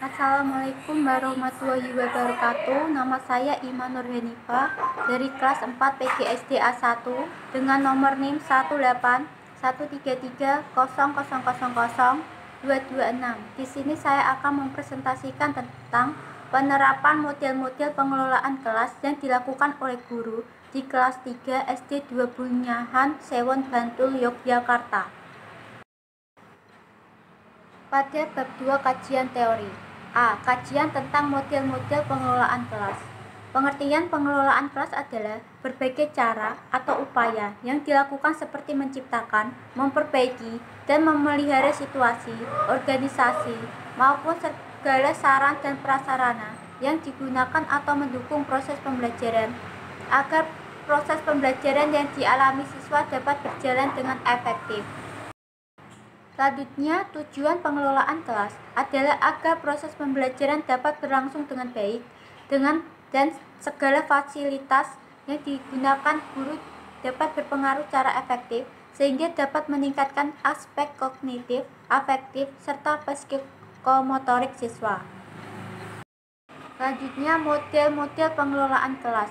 Assalamualaikum warahmatullahi wabarakatuh. Nama saya Iman Nurhanifa dari kelas 4 PGSD A1 dengan nomor NIM 1813300000226. Di sini saya akan mempresentasikan tentang penerapan model-model pengelolaan kelas yang dilakukan oleh guru di kelas 3 SD 2 Bunyahan Sewon Bantul, Yogyakarta. Pada bab 2 kajian teori. A. Kajian tentang model-model pengelolaan kelas. Pengertian pengelolaan kelas adalah berbagai cara atau upaya yang dilakukan seperti menciptakan, memperbaiki, dan memelihara situasi, organisasi, maupun segala sarana dan prasarana yang digunakan atau mendukung proses pembelajaran agar proses pembelajaran yang dialami siswa dapat berjalan dengan efektif. Selanjutnya, tujuan pengelolaan kelas adalah agar proses pembelajaran dapat berlangsung dengan baik, dan segala fasilitas yang digunakan guru dapat berpengaruh secara efektif, sehingga dapat meningkatkan aspek kognitif, afektif, serta psikomotorik siswa. Selanjutnya, model-model pengelolaan kelas,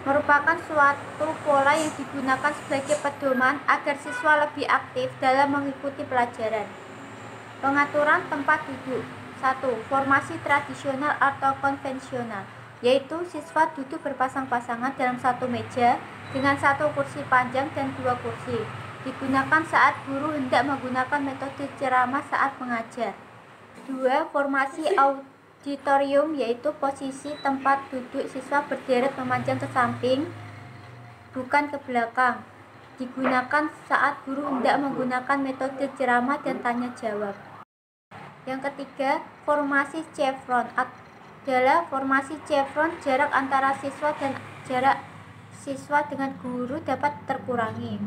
merupakan suatu pola yang digunakan sebagai pedoman agar siswa lebih aktif dalam mengikuti pelajaran. Pengaturan tempat duduk. 1. Formasi tradisional atau konvensional, yaitu siswa duduk berpasang-pasangan dalam satu meja dengan satu kursi panjang dan dua kursi. Digunakan saat guru hendak menggunakan metode ceramah saat mengajar. 2. Formasi auditorium, yaitu posisi tempat duduk siswa berderet memanjang ke samping, bukan ke belakang. Digunakan saat guru hendak menggunakan metode ceramah dan tanya jawab. Yang ketiga, formasi chevron adalah formasi chevron, jarak antara siswa dan jarak siswa dengan guru dapat terkurangi.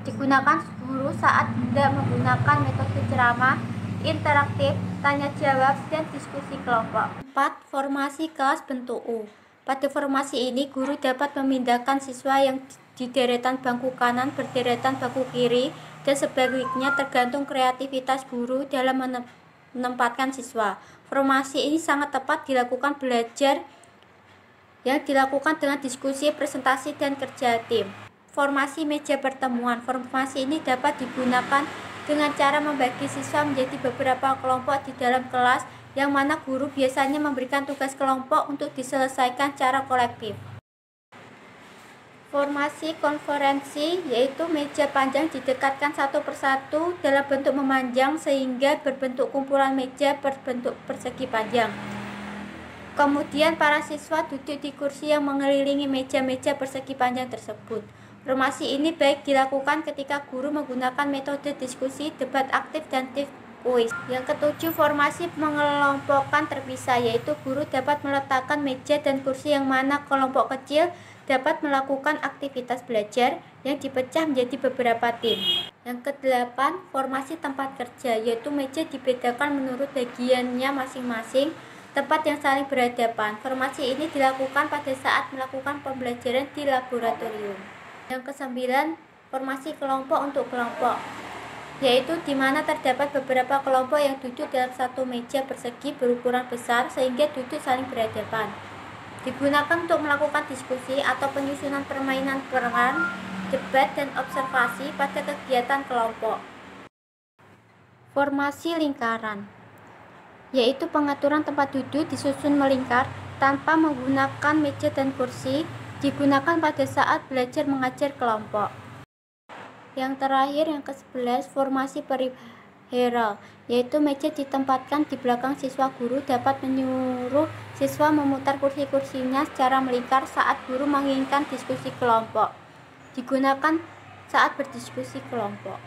Digunakan guru saat hendak menggunakan metode ceramah, interaktif, tanya jawab, dan diskusi kelompok. 4. Formasi kelas bentuk U. Pada formasi ini, guru dapat memindahkan siswa yang di deretan bangku kanan berderetan bangku kiri, dan sebaliknya tergantung kreativitas guru dalam menempatkan siswa. Formasi ini sangat tepat dilakukan belajar yang dilakukan dengan diskusi, presentasi, dan kerja tim. Formasi meja pertemuan. Formasi ini dapat digunakan dengan cara membagi siswa menjadi beberapa kelompok di dalam kelas, yang mana guru biasanya memberikan tugas kelompok untuk diselesaikan secara kolektif. Formasi konferensi, yaitu meja panjang didekatkan satu persatu dalam bentuk memanjang sehingga berbentuk kumpulan meja berbentuk persegi panjang. Kemudian para siswa duduk di kursi yang mengelilingi meja-meja persegi panjang tersebut. Formasi ini baik dilakukan ketika guru menggunakan metode diskusi, debat aktif, dan kuis. Yang ketujuh, formasi mengelompokkan terpisah, yaitu guru dapat meletakkan meja dan kursi yang mana kelompok kecil dapat melakukan aktivitas belajar yang dipecah menjadi beberapa tim. Yang kedelapan, formasi tempat kerja, yaitu meja dibedakan menurut bagiannya masing-masing, tempat yang saling berhadapan. Formasi ini dilakukan pada saat melakukan pembelajaran di laboratorium. Yang kesembilan, formasi kelompok untuk kelompok, yaitu di mana terdapat beberapa kelompok yang duduk dalam satu meja persegi berukuran besar sehingga duduk saling berhadapan. Digunakan untuk melakukan diskusi atau penyusunan permainan peran, debat, dan observasi pada kegiatan kelompok. Formasi lingkaran, yaitu pengaturan tempat duduk disusun melingkar tanpa menggunakan meja dan kursi, digunakan pada saat belajar mengajar kelompok. Yang terakhir, yang ke-11, formasi peripheral, yaitu meja ditempatkan di belakang siswa. Guru dapat menyuruh siswa memutar kursi-kursinya secara melingkar saat guru menginginkan diskusi kelompok. Digunakan saat berdiskusi kelompok.